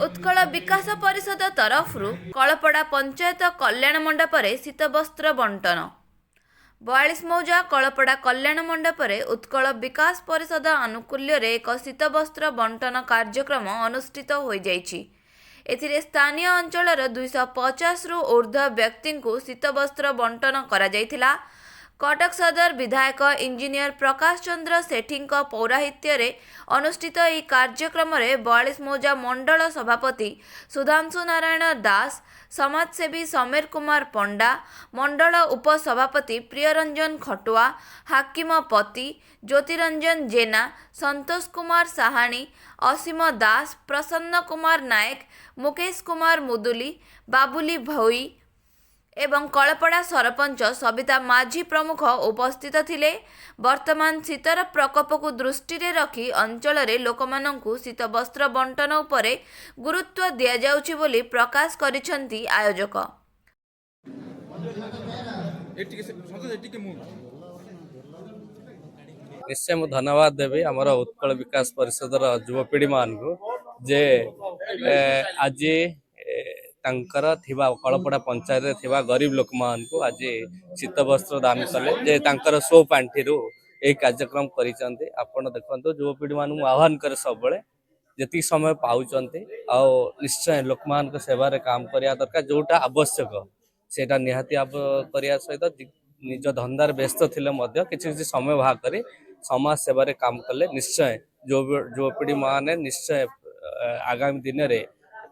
उत्कल विकास परिषद तरफरु कलपड़ा पंचायत कल्याण मंडपरे शीतवस्त्र बंटन 42 मौजा कलपड़ा कल्याण मंडपरे उत्कल विकास परिषद आनुकूल्य एक शीतवस्त्र बंटन कार्यक्रम अनुष्ठित हो जाइछि। एथिरे स्थानीय अंचलर 250 रु ऊर्ध्व व्यक्ति को शीतवस्त्र बंटन करा जाइथिला। कटक सदर विधायक इंजीनियर प्रकाश चंद्र सेठी पौराहित्य अनुष्ठित यह कार्यक्रम 42 मौजा मंडल सभापति सुधांशु नारायण दास, समाजसेवी समीर कुमार पंडा, मंडल उपसभापति प्रियरंजन खटुआ, हाकिम पति ज्योतिरंजन जेना, संतोष कुमार साहानी, असीम दास, प्रसन्न कुमार नायक, मुकेश कुमार मुदुली, बाबुली भोई एवं कलपड़ा सरपंच सबिता माझी प्रमुख उपस्थित थिले। वर्तमान शीतर प्रकोप को दृष्टि रे रखी अंचल रे लोकमानंकु शीत वस्त्र बंटन उपरे गुरुत्व दिया जाउछि बोली प्रकाश करिसंती आयोजक। निश्चय मु धन्यवाद देवी आमर उत्कल विकास परिषदर युवपीढ़ी मान को जे आज कलपड़ा पंचायत थिबा गरीब लोक मान को आज शीत वस्त्र दान कले जे तांकर सो पांठी यही कार्यक्रम करिसंते। आपण देखंतो युवपीढ़ी मान आह्वान करे सब बेले जति समय पाउचंते आ निश्चय लोक मान को सेवा रे काम करिया दरकार जोटा आवश्यक सेटा निहाती करिया सहित निज धंदार व्यस्त थिले मध्य किछि किछि समय बाहा करी समाज सेवा रे काम कले निश्चय युवपीढ़ी माने निश्चय आगामी दिन रे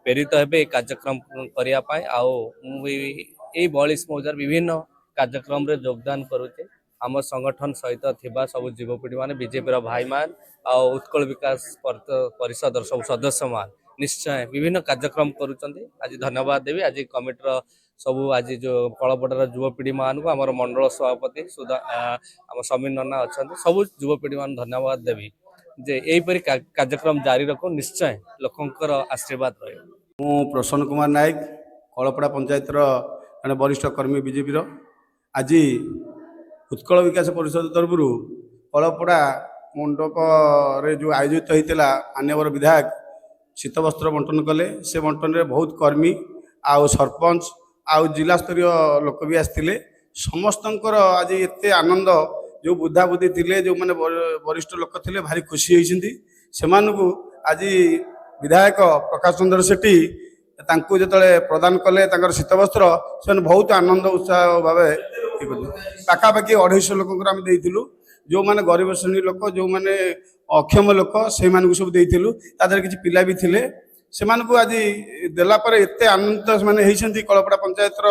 प्रेरित हेबे कार्यक्रम करिया पाए। आई 42 मौजार विभिन्न कार्यक्रम रे योगदान करूचे आम संगठन सहित थिबा सब युवपीढ़ी माने बीजेपी भाई मान आ उत्कल विकास परिषद सब सदस्य मान निश्चय विभिन्न कार्यक्रम करूचंती। आज धन्यवाद देवी आज कमिटर सब आज जो कलपड़ार युवपीढ़ी मान को आम मंडल सभापति आम समीर नना अच्छा सब युवपीढ़ी मान धन्यवाद देवी जे यहीपरि कार्यक्रम जारी रखो निश्चय लोकंकर आशीर्वाद रहे। मु प्रसन्न कुमार नायक कलपड़ा पंचायत जड़े वरिष्ठ कर्मी बीजेपी आज उत्कल विकास परिषद तरफ कलपड़ा मंडप रे जो आयोजित होता माननीय विधायक शीत वस्त्र बंटन कले से बंटन रे बहुत कर्मी आउ सरपंच आउ जिला स्तरीय लोक भी आसते समस्त आज एत आनंद जो बुद्धा बुद्धि थे जो मैंने वरिष्ठ लोक थे भारी खुशी होती से आज विधायक प्रकाश चंद्र सेठी जो प्रदान कले शीत वस्त्र से बहुत आनंद उत्साह भाव पाखापाखि 250 लोक जो माने गरीब श्रेणी लोक जो माने अक्षम लोक से सब देलु किसी पिला भी थे से आज देला पर एत आनंदित से कलपड़ा पंचायत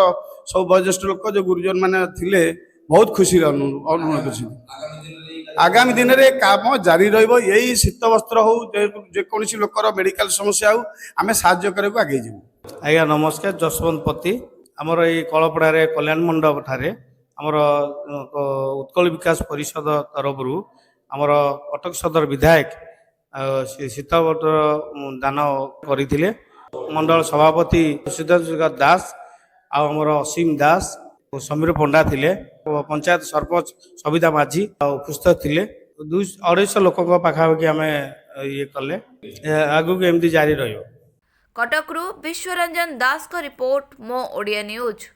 सब वयोज्येष्ठ लोक जो गुरुजन मैंने थे बहुत खुशी अनुभव कर आगामी दिन में काम जारी रही शीत वस्त्र हो जेकोसी लोकर मेडिकल समस्या हो आम साहाय्य करने आगे जीव। आज्ञा नमस्कार जसवंत पति आमर ये कलपड़ा कल्याण मंडप ठारे आमर उत्कल विकास परिषद तरफ आमर कटक सदर विधायक शीत वस्त्र दान करते मंडल सभापति सुधांशु दास आमर असीम दास समीर पंडा थिले पंचायत सरपंच सबिता माझी उपस्थित थिले 250 लोक पाखापाखि आम ये कले आगु एमती जारी रही। कटकरू विश्वरंजन दास का रिपोर्ट मो ओडिया न्यूज।